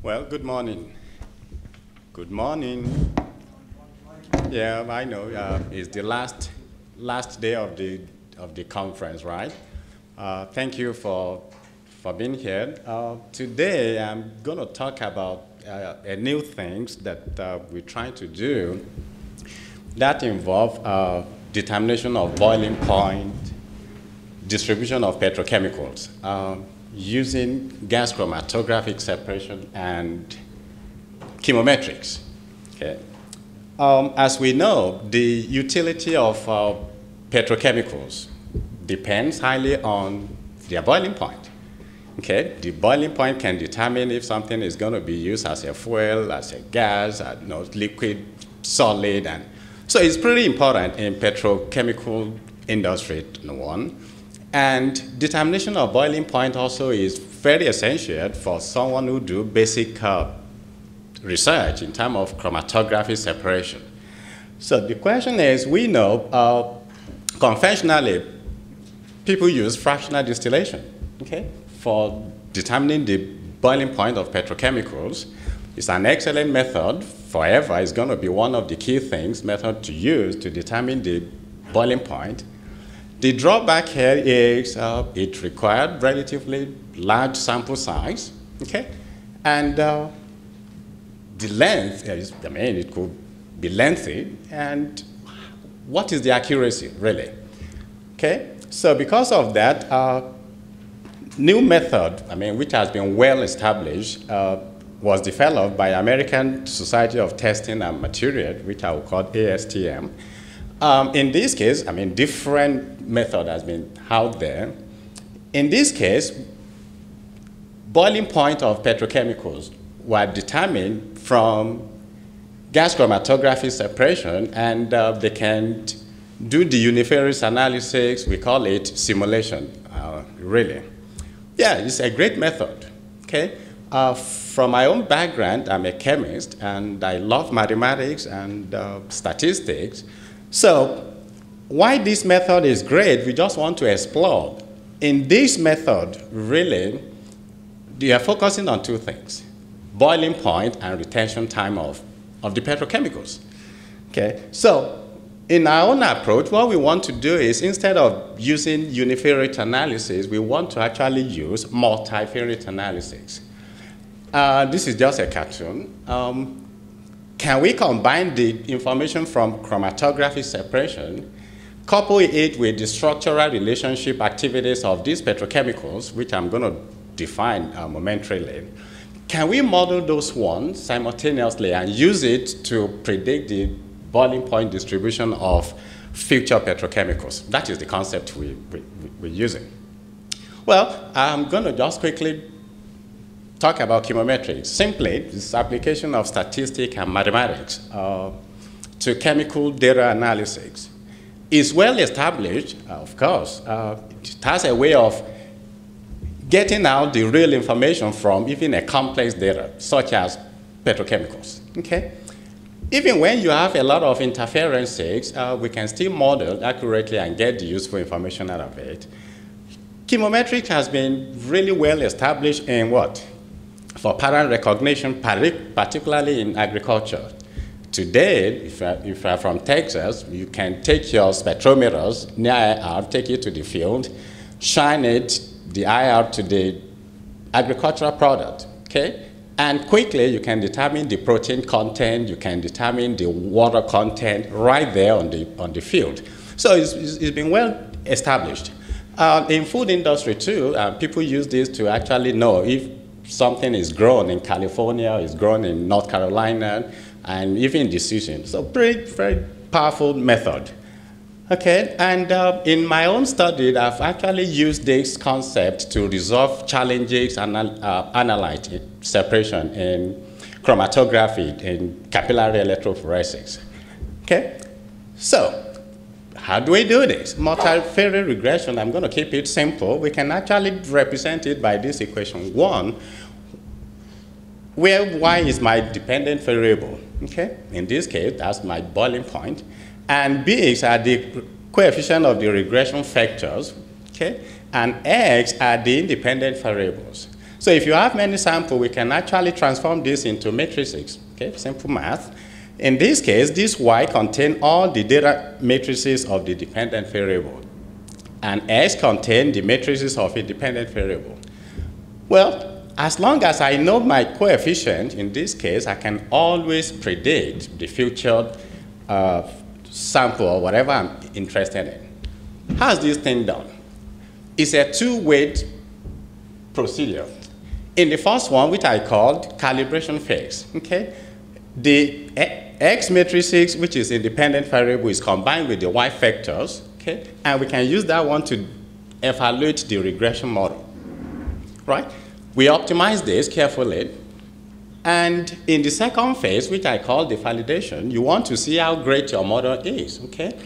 Well, good morning. Good morning. Yeah, I know. It's the last day of the conference, right? Thank you for being here. Today, I'm going to talk about a new things that we're trying to do that involve determination of boiling point, distribution of petrochemicals, using gas chromatographic separation and chemometrics. Okay. As we know, the utility of petrochemicals depends highly on their boiling point. Okay, the boiling point can determine if something is going to be used as a fuel, as a gas, liquid, solid, and so it's pretty important in petrochemical industry, one. And determination of boiling point also is very essential for someone who do basic research in terms of chromatography separation. So the question is, we know conventionally people use fractional distillation, okay, for determining the boiling point of petrochemicals. It's an excellent method. Forever, it's going to be one of the key method to use to determine the boiling point. The drawback here is it required relatively large sample size, okay? And the length, it could be lengthy, and what is the accuracy, really? Okay, so because of that, new method, which has been well established, was developed by American Society of Testing and Materials, which I will call ASTM. In this case, different method has been out there. In this case, boiling point of petrochemicals were determined from gas chromatography separation, and they can do the univariate analysis. We call it simulation, really. Yeah, it's a great method, okay? From my own background, I'm a chemist, and I love mathematics and statistics. So why this method is great, we just want to explore. In this method, really, they are focusing on two things: boiling point and retention time of the petrochemicals. Okay, so in our own approach, what we want to do is, instead of using univariate analysis, we want to actually use multivariate analysis. This is just a cartoon. Can we combine the information from chromatography separation, couple it with the structural relationship activities of these petrochemicals, which I'm going to define momentarily? Can we model those ones simultaneously and use it to predict the boiling point distribution of future petrochemicals? That is the concept we're using. Well, I'm going to just quickly talk about chemometrics. Simply, this application of statistics and mathematics to chemical data analysis is well established, of course. It has a way of getting out the real information from even a complex data, such as petrochemicals, okay? Even when you have a lot of interferences, we can still model accurately and get the useful information out of it. Chemometrics has been really well established in what? For pattern recognition, particularly in agriculture. Today, if you're from Texas, you can take your spectrometers near IR, take it to the field, shine it, the IR to the agricultural product, okay? And quickly, you can determine the protein content, you can determine the water content right there on the field. So it's been well established. In food industry too, people use this to actually know if something is grown in California, is grown in North Carolina, and even decision. So very powerful method. Okay, and in my own study, I've actually used this concept to resolve challenges and analyte separation in chromatography in capillary electrophoresis. Okay, so how do we do this? Multivariate regression, I'm going to keep it simple. We can actually represent it by this equation. One, where y is my dependent variable, okay? In this case, that's my boiling point. And b's are the coefficient of the regression factors, okay? And x are the independent variables. So if you have many samples, we can actually transform this into matrices, okay, simple math. In this case, this Y contains all the data matrices of the dependent variable, and X contains the matrices of a dependent variable. Well, as long as I know my coefficient, in this case, I can always predict the future sample or whatever I'm interested in. How's this thing done? It's a two-way procedure. In the first one, which I called calibration phase, okay, the X matrices, which is independent variable, is combined with the Y factors, okay, and we can use that one to evaluate the regression model, right? We optimize this carefully, and in the second phase, which I call the validation, you want to see how great your model is, okay?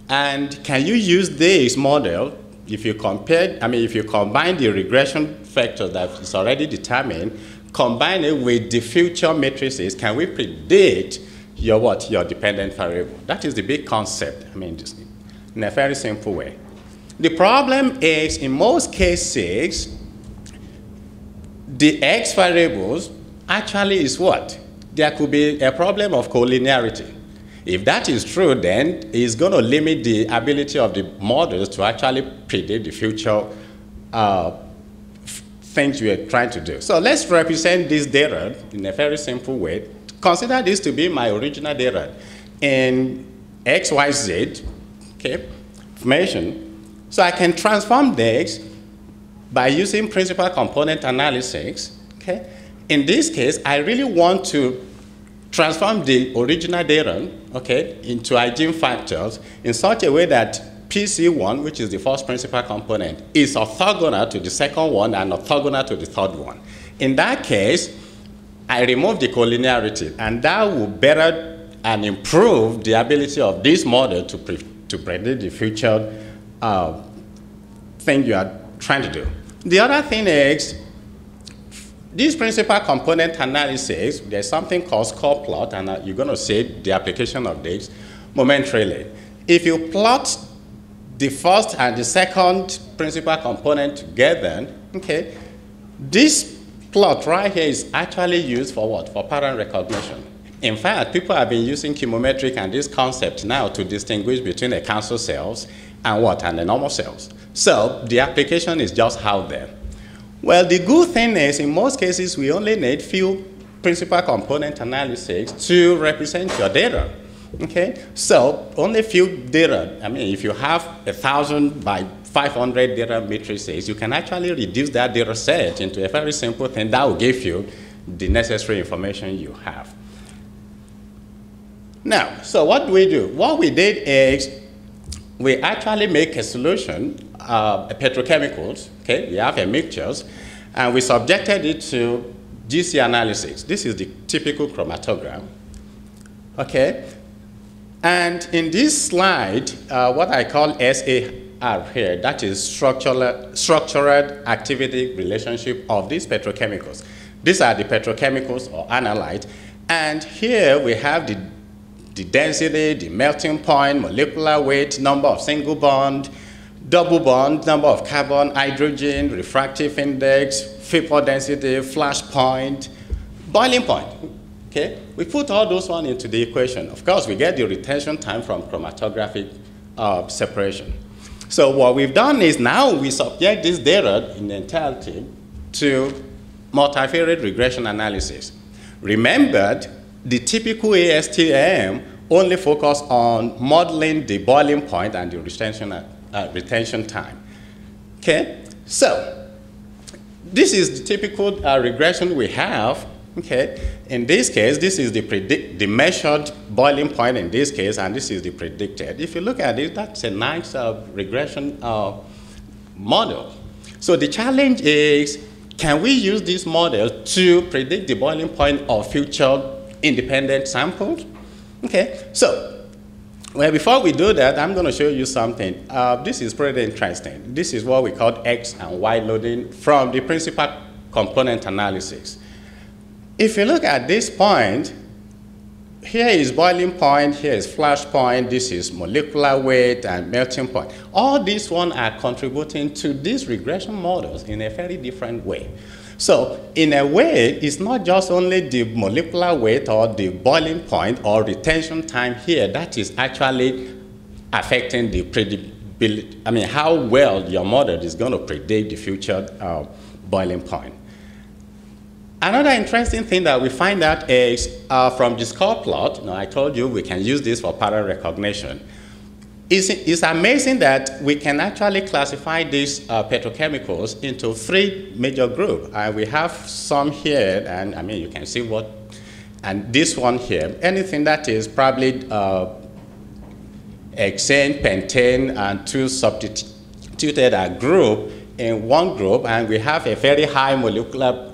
And can you use this model if you compare, if you combine the regression factor that is already determined, combine it with the future matrices, can we predict your what? Your dependent variable? That is the big concept, just in a very simple way. The problem is, in most cases, the X variables actually is what? There could be a problem of collinearity. If that is true, then it's going to limit the ability of the models to actually predict the future things you are trying to do. So let's represent this data in a very simple way. Consider this to be my original data in XYZ, okay, information. So I can transform this by using principal component analysis, okay? In this case, I really want to transform the original data, okay, into hygiene factors in such a way that PC1, which is the first principal component, is orthogonal to the second one and orthogonal to the third one. In that case, I remove the collinearity, and that will better and improve the ability of this model to predict the future thing you are trying to do. The other thing is, this principal component analysis, there's something called score plot, and you're going to see the application of this momentarily. If you plot the first and the second principal component together, okay, this plot right here is actually used for what? For pattern recognition. In fact, people have been using chemometric and this concept now to distinguish between the cancer cells and what? And the normal cells. So the application is just out there. Well, the good thing is, in most cases, we only need few principal component analysis to represent your data, okay? So only few data, if you have 1,000 by 500 data matrices, you can actually reduce that data set into a very simple thing that will give you the necessary information you have. Now, so what do we do? What we did is we actually make a solution, petrochemicals, okay? We have a mixtures, and we subjected it to GC analysis. This is the typical chromatogram, okay? And in this slide, what I call SAR here, that is structural activity relationship of these petrochemicals. These are the petrochemicals or analyte, and here we have the density, the melting point, molecular weight, number of single bond, double bond, number of carbon, hydrogen, refractive index, vapor density, flash point, boiling point, okay? We put all those one into the equation. Of course, we get the retention time from chromatographic separation. So what we've done is now we subject this data in entirety to multivariate regression analysis. Remember, the typical ASTM only focus on modeling the boiling point and the retention time. Okay, so this is the typical regression we have. Okay, in this case, this is the measured boiling point in this case, and this is the predicted. If you look at it, that's a nice regression model. So the challenge is, can we use this model to predict the boiling point of future independent samples? Okay, so well, before we do that, I'm going to show you something. This is pretty interesting. This is what we call X and Y loading from the principal component analysis. If you look at this point, here is boiling point, here is flash point, this is molecular weight and melting point. All these ones are contributing to these regression models in a very different way. So in a way, it's not just only the molecular weight or the boiling point or retention time here that is actually affecting the predictability, I mean, how well your model is going to predict the future boiling point. Another interesting thing that we find out is from the score plot. I told you we can use this for pattern recognition. It's amazing that we can actually classify these petrochemicals into 3 major groups. We have some here, and I mean, you can see what, and this one here, anything that is probably hexane, pentane, and 2 substituted a group in one group, and we have a very high molecular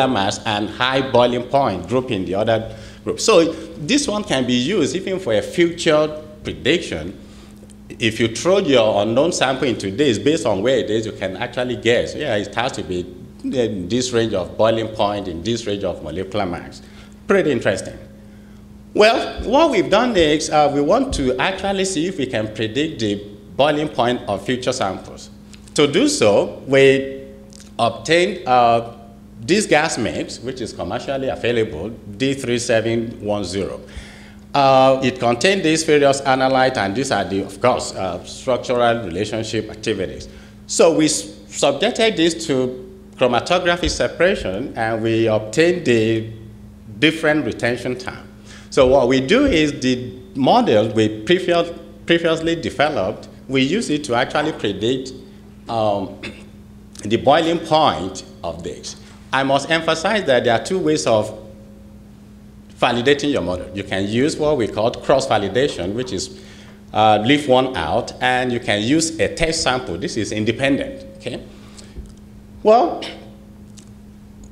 mass and high boiling point group in the other group. So this one can be used even for a future prediction. If you throw your unknown sample into this, based on where it is, you can actually guess, yeah, it has to be in this range of boiling point, in this range of molecular mass. Pretty interesting. Well, what we've done is we want to actually see if we can predict the boiling point of future samples. To do so, we obtained this gas mix, which is commercially available, D3710. It contains these various analytes, and these are the, of course, structural relationship activities. So we subjected this to chromatography separation, and we obtained the different retention time. So what we do is the model we previously developed, we use it to actually predict the boiling point of this. I must emphasize that there are 2 ways of validating your model. You can use what we call cross-validation, which is leave one out, and you can use a test sample. This is independent, okay? Well,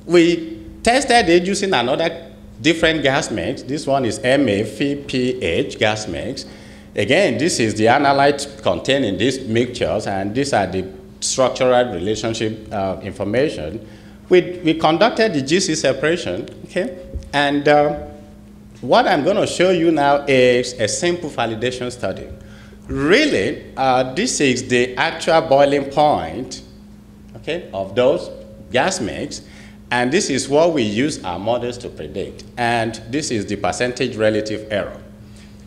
we tested it using another different gas mix. This one is MA VHP gas mix. Again, this is the analyte contained in these mixtures, and these are the structural relationship information. We conducted the GC separation, okay? And what I'm going to show you now is a simple validation study. Really, this is the actual boiling point, okay, of those gas mix, and this is what we use our models to predict. And this is the percentage relative error.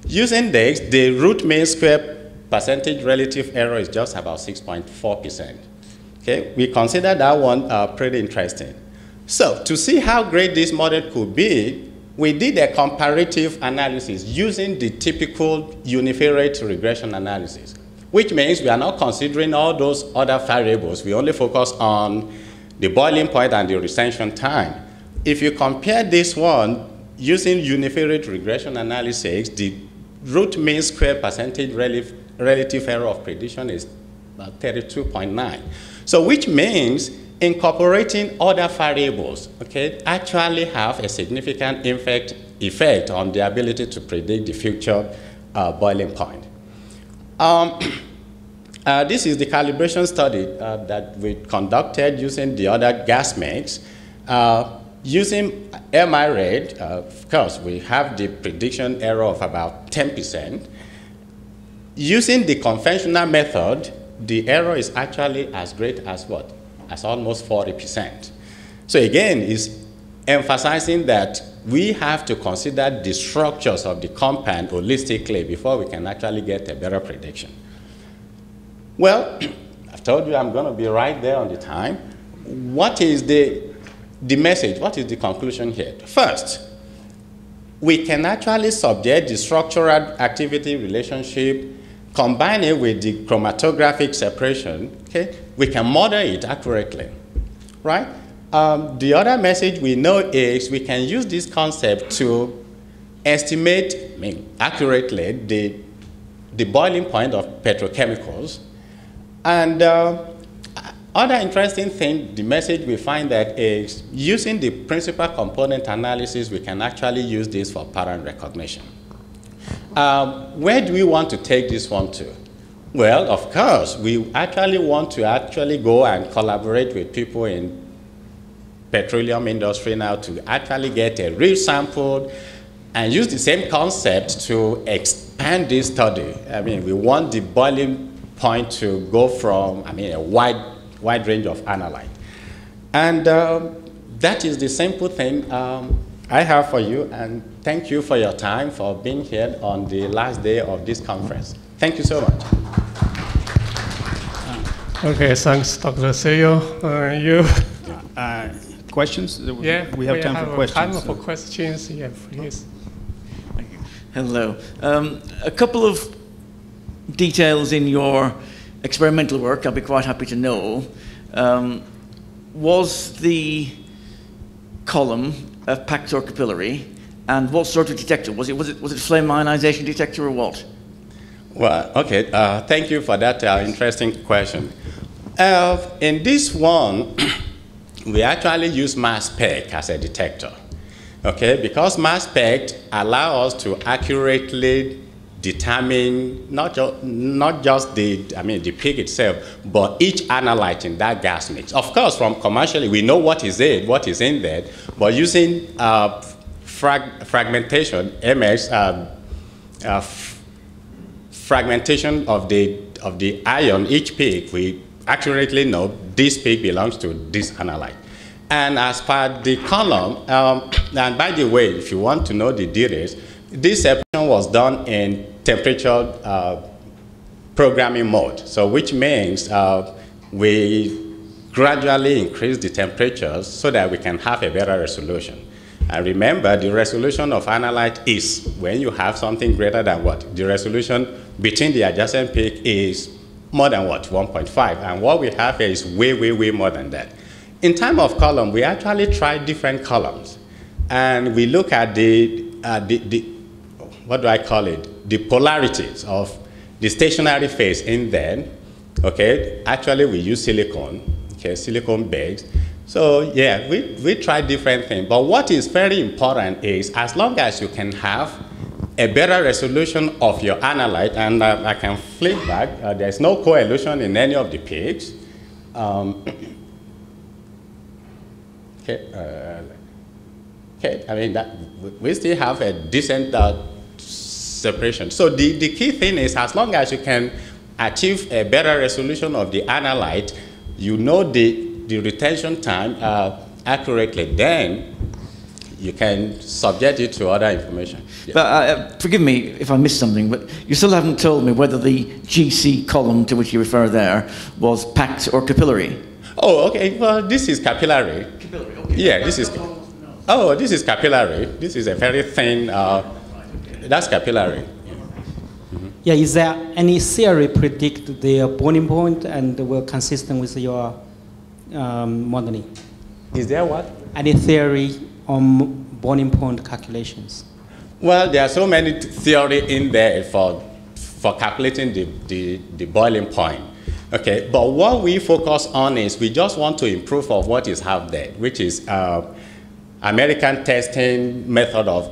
Using this, the root mean square percentage relative error is just about 6.4%. Okay, we consider that one pretty interesting. So to see how great this model could be, we did a comparative analysis using the typical univariate regression analysis, which means we are not considering all those other variables. We only focus on the boiling point and the retention time. If you compare this one using univariate regression analysis, the root mean square percentage relative error of prediction is about 32.9. So which means incorporating other variables, okay, actually have a significant effect on the ability to predict the future boiling point. This is the calibration study that we conducted using the other gas mix. Using MI rate, of course, we have the prediction error of about 10%. Using the conventional method, the error is actually as great as what? As almost 40%. So again, it's emphasizing that we have to consider the structures of the compound holistically before we can actually get a better prediction. Well, I've told you I'm going to be right there on the time. What is the message? What is the conclusion here? First, we can actually subject the structural activity relationship, combine it with the chromatographic separation, okay? We can model it accurately, right? The other message we know is we can use this concept to estimate, accurately the boiling point of petrochemicals. And other interesting thing, the message we find that is using the principal component analysis, we can actually use this for pattern recognition. Where do we want to take this one to? Well, of course, we actually want to go and collaborate with people in petroleum industry now to actually get a real sample and use the same concept to expand this study. I mean, we want the boiling point to go from, a wide range of analyte. And that is the simple thing I have for you, and thank you for your time for being here on the last day of this conference. Thank you so much. Okay, thanks, Dr. Sayo. Questions? Yeah, we have time for questions. Time for questions, yeah, please. Thank you. Hello. A couple of details in your experimental work I'll be quite happy to know. Was the column a packed or capillary, and what sort of detector? Was it flame ionization detector or what? Well, okay, thank you for that interesting question. In this one, we actually use mass spec as a detector, okay? Because mass spec allows us to accurately determine not just the peak itself, but each analyte in that gas mix. Of course, from commercially, we know what is in there, but using fragmentation, MS, fragmentation of the ion, each peak, we accurately know this peak belongs to this analyte. And as per the column, and by the way, if you want to know the details, this separation was done in temperature programming mode. So which means we gradually increase the temperatures so that we can have a better resolution. And remember, the resolution of analyte is when you have something greater than what? The resolution between the adjacent peak is more than what? 1.5. And what we have here is way, way, way more than that. In time of column, we actually try different columns. And we look at what do I call it? The polarities of the stationary phase in there. Okay, actually we use silicone, okay, silicone based. So yeah, we try different things. But what is very important is as long as you can have a better resolution of your analyte, and I can flip back, there's no coelution in any of the peaks. Okay, I mean, we still have a decent separation. So the key thing is as long as you can achieve a better resolution of the analyte, you know the retention time accurately, then you can subject it to other information. Yeah. But forgive me if I missed something, but you still haven't told me whether the GC column to which you refer there was packed or capillary. Oh, okay. Well, this is capillary. Capillary, okay. Yeah, this is. Oh, this is capillary. This is a very thin. That's capillary. Mm-hmm. Yeah. Is there any theory predict the boiling point and will consistent with your modeling? Is there what? Any theory on boiling point calculations? Well, there are so many theory in there for calculating the boiling point. Okay, but what we focus on is we just want to improve on what is out there, which is American testing method of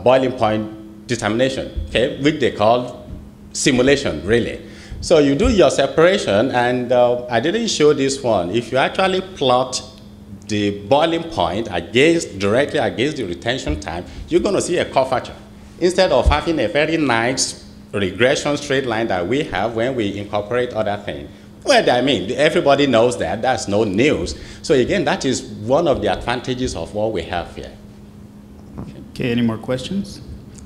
boiling point determination, okay, which they call simulation, really. So you do your separation, and I didn't show this one. If you actually plot the boiling point directly against the retention time, you're going to see a curvature. Instead of having a very nice regression straight line that we have when we incorporate other things. Well, I mean, everybody knows that. That's no news. So again, that is one of the advantages of what we have here. Okay, any more questions?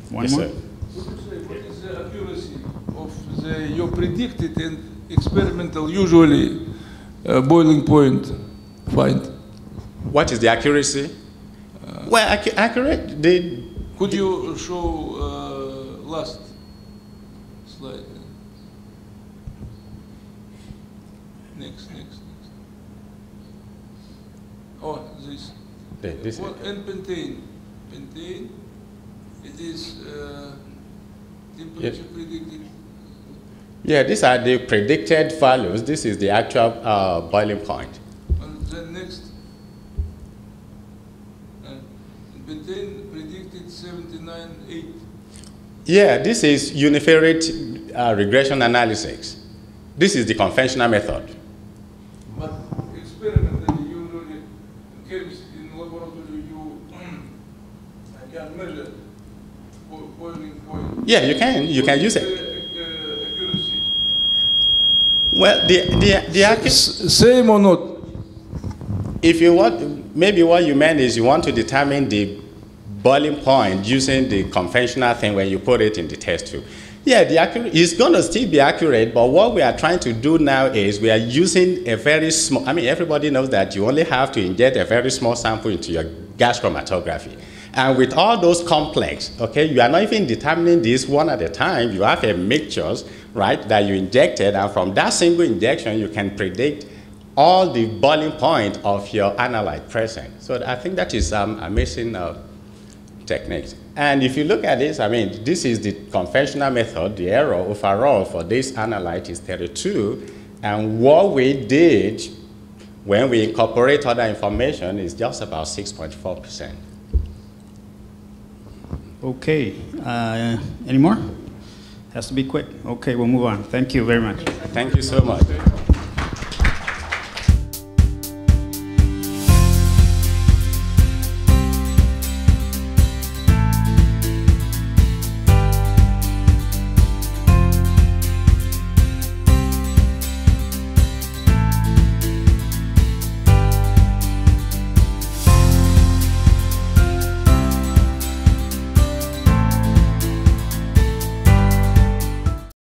One yes, more? Sir. What is the accuracy of your predicted and experimental usually boiling point find? What is the accuracy? Well, accurate. Could you show last slide? Next. Oh, this. This Well, and pentane. Pentane, it is temperature predicted. Yeah, these are the predicted values. This is the actual boiling point. And then next. Pentane predicted 79.8. Yeah, this is univariate regression analysis. This is the conventional method. But experimentally, usually in laboratory, you can measure boiling point. Yeah, you can use it. Accuracy. Well, the accuracy. Same or not? if you want, maybe what you meant is you want to determine the boiling point using the conventional thing when you put it in the test tube. Yeah, it's going to still be accurate, but what we are trying to do now is we are using a very small, I mean, everybody knows that you only have to inject a very small sample into your gas chromatography. And with all those complex, okay, you are not even determining this one at a time. You have a mixtures, right, that you injected, and from that single injection, you can predict all the boiling point of your analyte present. So I think that is amazing techniques. And if you look at this, I mean, this is the conventional method. The error overall for this analyte is 32. And what we did when we incorporate other information is just about 6.4%. Okay, any more? Has to be quick. Okay, we'll move on. Thank you very much. Thank you so much.